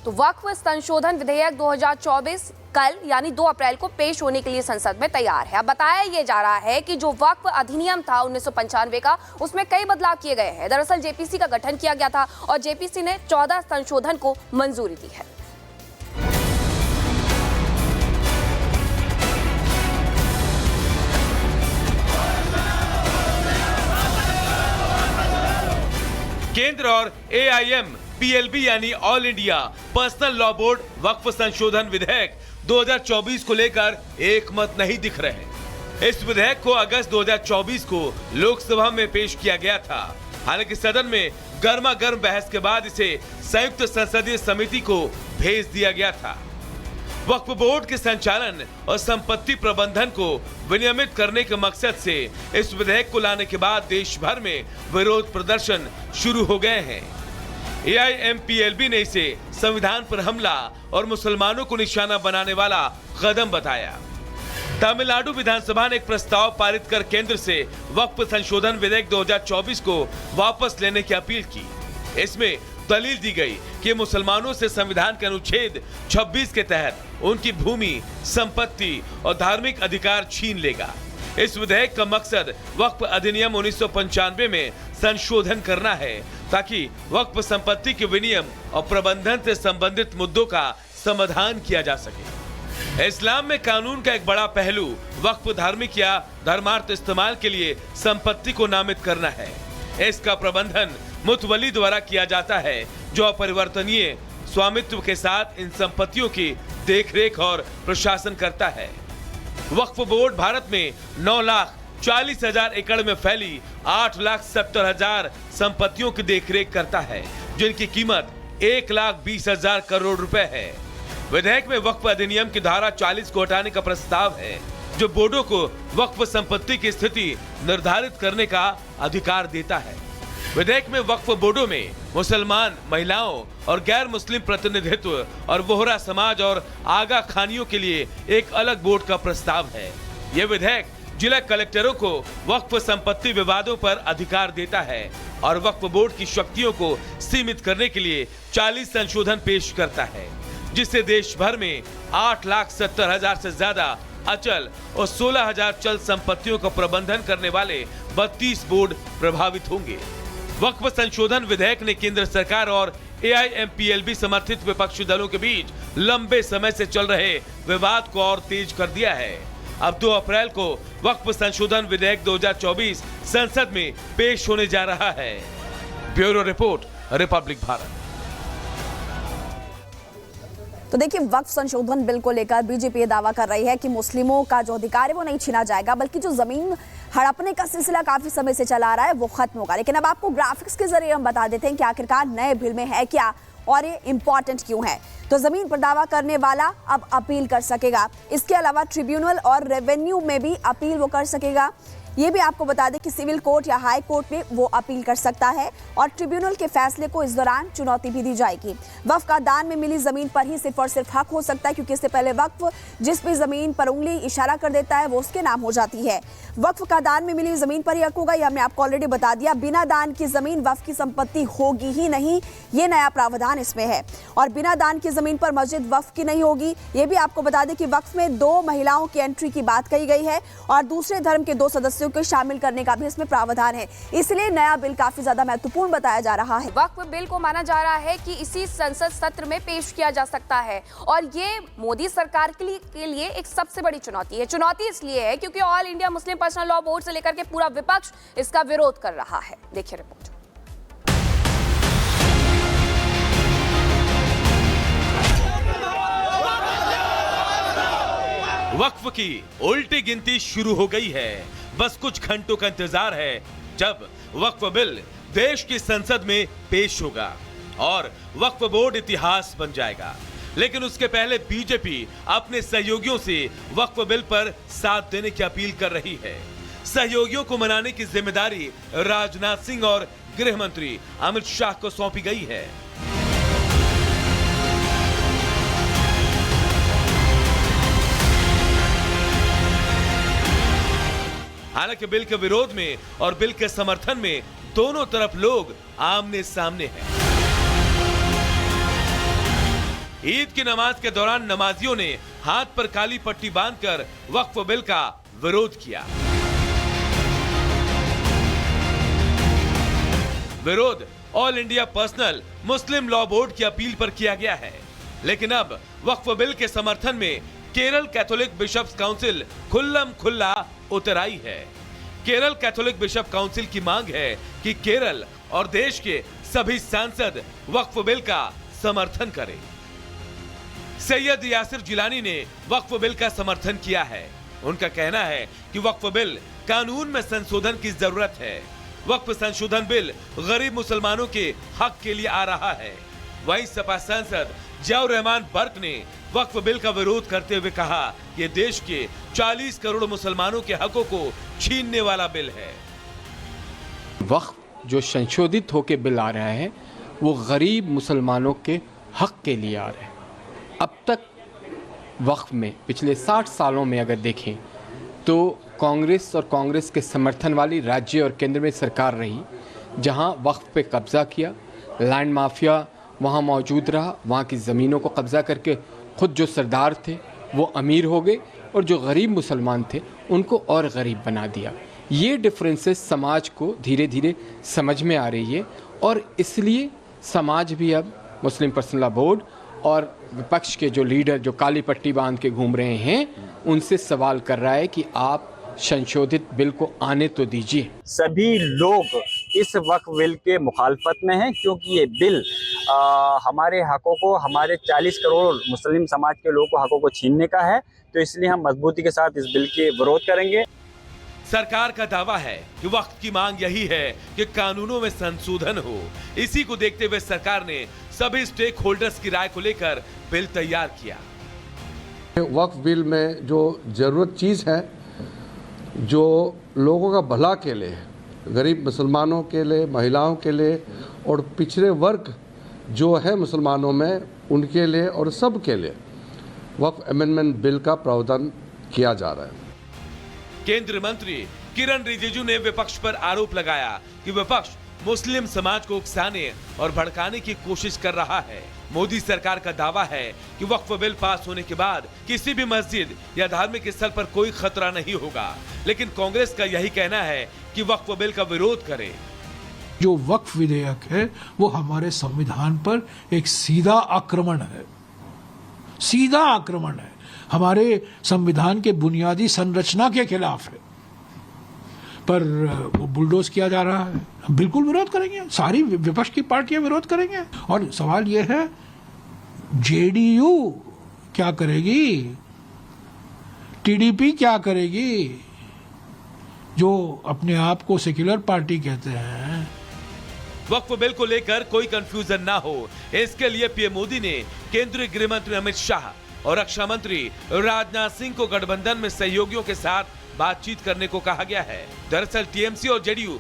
तो वक्फ संशोधन विधेयक 2024 कल यानी 2 अप्रैल को पेश होने के लिए संसद में तैयार है। अब बताया ये जा रहा है कि जो वक्फ अधिनियम था 1995 का, उसमें कई बदलाव किए गए हैं। दरअसल जेपीसी का गठन किया गया था और जेपीसी ने 14 संशोधन को मंजूरी दी है। केंद्र और AIMPLB यानी all India personal law board वक्फ संशोधन विधेयक 2024 को लेकर एक मत नहीं दिख रहे। इस विधेयक को अगस्त 2024 को लोकसभा में पेश किया गया था। हालांकि सदन में गर्मा गर्म बहस के बाद इसे संयुक्त संसदीय समिति को भेज दिया गया था। वक्फ बोर्ड के संचालन और संपत्ति प्रबंधन को विनियमित करने के मकसद से इस विधेयक को लाने के बाद देश भर में विरोध प्रदर्शन शुरू हो गए हैं। AIMPLB ने इसे संविधान पर हमला और मुसलमानों को निशाना बनाने वाला कदम बताया। तमिलनाडु विधानसभा ने एक प्रस्ताव पारित कर केंद्र से वक्फ संशोधन विधेयक 2024 को वापस लेने की अपील की। इसमें दलील दी गई कि मुसलमानों से संविधान के अनुच्छेद 26 के तहत उनकी भूमि, संपत्ति और धार्मिक अधिकार छीन लेगा। इस विधेयक का मकसद वक्फ अधिनियम 1995 में संशोधन करना है ताकि वक्फ संपत्ति के विनियम और प्रबंधन से संबंधित मुद्दों का समाधान किया जा सके। इस्लाम में कानून का एक बड़ा पहलू वक्फ धार्मिक या धर्मार्थ इस्तेमाल के लिए संपत्ति को नामित करना है। इसका प्रबंधन मुतवली द्वारा किया जाता है, जो अपरिवर्तनीय स्वामित्व के साथ इन संपत्तियों की देखरेख और प्रशासन करता है। वक्फ बोर्ड भारत में 9,40,000 एकड़ में फैली 8,70,000 संपत्तियों की देखरेख करता है, जिनकी कीमत 1,20,000 करोड़ रुपए है। विधेयक में वक्फ अधिनियम की धारा 40 को हटाने का प्रस्ताव है, जो बोर्डों को वक्फ संपत्ति की स्थिति निर्धारित करने का अधिकार देता है। विधेयक में वक्फ बोर्डों में मुसलमान, महिलाओं और गैर मुस्लिम प्रतिनिधित्व और वोहरा समाज और आगा खानियों के लिए एक अलग बोर्ड का प्रस्ताव है। यह विधेयक जिला कलेक्टरों को वक्फ संपत्ति विवादों पर अधिकार देता है और वक्फ बोर्ड की शक्तियों को सीमित करने के लिए 40 संशोधन पेश करता है, जिससे देश भर में 8,70,000 से ज्यादा अचल और 16,000 चल संपत्तियों का प्रबंधन करने वाले 32 बोर्ड प्रभावित होंगे। वक्फ संशोधन विधेयक ने केंद्र सरकार और AIMPLB समर्थित विपक्षी दलों के बीच लंबे समय से चल रहे विवाद को और तेज कर दिया है। अब 2 अप्रैल को वक्फ संशोधन विधेयक 2024 संसद में पेश होने जा रहा है। Bureau report, Republic Bharat. तो देखिए, वक्फ संशोधन बिल को लेकर बीजेपी ये दावा कर रही है कि मुस्लिमों का जो अधिकार है वो नहीं छीना जाएगा, बल्कि जो जमीन हड़पने का सिलसिला काफी समय से चला आ रहा है वो खत्म होगा। लेकिन अब आपको ग्राफिक्स के जरिए हम बता देते हैं कि आखिरकार नए बिल में है क्या और ये इंपॉर्टेंट क्यों है। तो जमीन पर दावा करने वाला अब अपील कर सकेगा। इसके अलावा ट्रिब्यूनल और रेवेन्यू में भी अपील वो कर सकेगा। ये भी आपको बता दें कि सिविल कोर्ट या हाई कोर्ट में वो अपील कर सकता है और ट्रिब्यूनल के फैसले को इस दौरान चुनौती भी दी जाएगी। वक्फ का दान में मिली जमीन पर ही सिर्फ और सिर्फ हक हो सकता है, क्योंकि इससे पहले वक्फ जिस भी जमीन पर उंगली इशारा कर देता है वो उसके नाम हो जाती है। वक्फ का दान में मिली जमीन पर ही हक होगा, यह हमने आपको ऑलरेडी बता दिया। बिना दान की जमीन वक्फ की संपत्ति होगी ही नहीं, ये नया प्रावधान इसमें है। और बिना दान की जमीन पर मस्जिद वक्फ की नहीं होगी। ये भी आपको बता दें कि वक्फ में 2 महिलाओं की एंट्री की बात कही गई है और दूसरे धर्म के 2 सदस्यों को शामिल करने का भी इसमें प्रावधान है। इसलिए नया बिल काफी ज्यादा महत्वपूर्ण बताया जा रहा है। वक्फ बिल को माना जा रहा है कि इसी संसद सत्र में पेश किया जा सकता है और ये मोदी सरकार के लिए एक सबसे बड़ी चुनौती है। चुनौती इसलिए है क्योंकि all India Muslim personal law board से लेकर के पूरा विपक्ष इसका विरोध कर रहा है। देखिए रिपोर्ट। वक्फ की उल्टी गिनती शुरू हो गई है। बस कुछ घंटों का इंतजार है जब वक्फ बिल देश की संसद में पेश होगा और वक्फ बोर्ड इतिहास बन जाएगा। लेकिन उसके पहले बीजेपी अपने सहयोगियों से वक्फ बिल पर साथ देने की अपील कर रही है। सहयोगियों को मनाने की जिम्मेदारी राजनाथ सिंह और गृह मंत्री अमित शाह को सौंपी गई है। हालांकि बिल के विरोध में और बिल के समर्थन में दोनों तरफ लोग आमने सामने हैं। ईद की नमाज के दौरान नमाजियों ने हाथ पर काली पट्टी बांधकर वक्फ बिल का विरोध किया। विरोध ऑल इंडिया पर्सनल मुस्लिम लॉ बोर्ड की अपील पर किया गया है, लेकिन अब वक्फ बिल के समर्थन में केरल कैथोलिक बिशप्स काउंसिल खुल्लम खुल्ला उतर आई है। केरल कैथोलिक बिशप काउंसिल की मांग है कि केरल और देश के सभी सांसद वक्फ बिल का समर्थन करें। सैयद यासिर जिलानी ने वक्फ बिल का समर्थन किया है। उनका कहना है कि वक्फ बिल कानून में संशोधन की जरूरत है। वक्फ संशोधन बिल गरीब मुसलमानों के हक के लिए आ रहा है। वहीं सपा सांसद जियाउर रहमान बर्क ने वक्फ बिल का विरोध करते हुए कहा कि देश के 40 करोड़ मुसलमानों के हकों को छीनने वाला बिल है। वक्फ जो संशोधित होकर बिल आ रहा है वो गरीब मुसलमानों के हक के लिए आ रहा है। अब तक वक्फ में पिछले 60 सालों में अगर देखें तो कांग्रेस और कांग्रेस के समर्थन वाली राज्य और केंद्र में सरकार रही, जहां वक्फ पे कब्जा किया, लैंड माफिया वहां मौजूद रहा, वहां की ज़मीनों को कब्जा करके खुद जो सरदार थे वो अमीर हो गए और जो गरीब मुसलमान थे उनको और गरीब बना दिया। ये डिफरेंसेस समाज को धीरे धीरे समझ में आ रही है और इसलिए समाज भी अब मुस्लिम पर्सनल लॉ बोर्ड और विपक्ष के जो लीडर जो काली पट्टी बांध के घूम रहे हैं उनसे सवाल कर रहा है कि आप संशोधित बिल को आने तो दीजिए। सभी लोग इस वक्फ बिल के मुखालफत में हैं क्योंकि ये बिल हमारे हकों को, हमारे 40 करोड़ मुस्लिम समाज के लोगों को हकों को छीनने का है, तो इसलिए हम मजबूती के साथ इस बिल के विरोध करेंगे। सरकार का दावा है कि वक्त की मांग यही है कि कानूनों में संशोधन हो। इसी को देखते हुए सरकार ने सभी स्टेक होल्डर्स की राय को लेकर बिल तैयार किया। वक्फ बिल में जो जरूरत चीज़ है, जो लोगों का भला के लिए, गरीब मुसलमानों के लिए, महिलाओं के लिए और पिछड़े वर्ग जो है मुसलमानों में उनके लिए और सब के लिए वक्फ अमेंडमेंट बिल का प्रावधान किया जा रहा है। केंद्रीय मंत्री किरण रिजिजू ने विपक्ष पर आरोप लगाया कि विपक्ष मुस्लिम समाज को उकसाने और भड़काने की कोशिश कर रहा है। मोदी सरकार का दावा है कि वक्फ बिल पास होने के बाद किसी भी मस्जिद या धार्मिक स्थल पर कोई खतरा नहीं होगा, लेकिन कांग्रेस का यही कहना है कि वक्फ बिल का विरोध करे। जो वक्फ विधेयक है वो हमारे संविधान पर एक सीधा आक्रमण है, सीधा आक्रमण है, हमारे संविधान के बुनियादी संरचना के खिलाफ है, पर वो बुलडोज किया जा रहा है। हम बिल्कुल विरोध करेंगे, सारी विपक्ष की पार्टियां विरोध करेंगे। और सवाल ये है जेडीयू क्या करेगी, टीडीपी क्या करेगी, जो अपने आप को सेक्युलर पार्टी कहते हैं। वक्फ बिल को लेकर कोई कंफ्यूजन ना हो, इसके लिए पीएम मोदी ने केंद्रीय गृह मंत्री अमित शाह और रक्षा मंत्री राजनाथ सिंह को गठबंधन में सहयोगियों के साथ बातचीत करने को कहा गया है। दरअसल टीएमसी और जेडीयू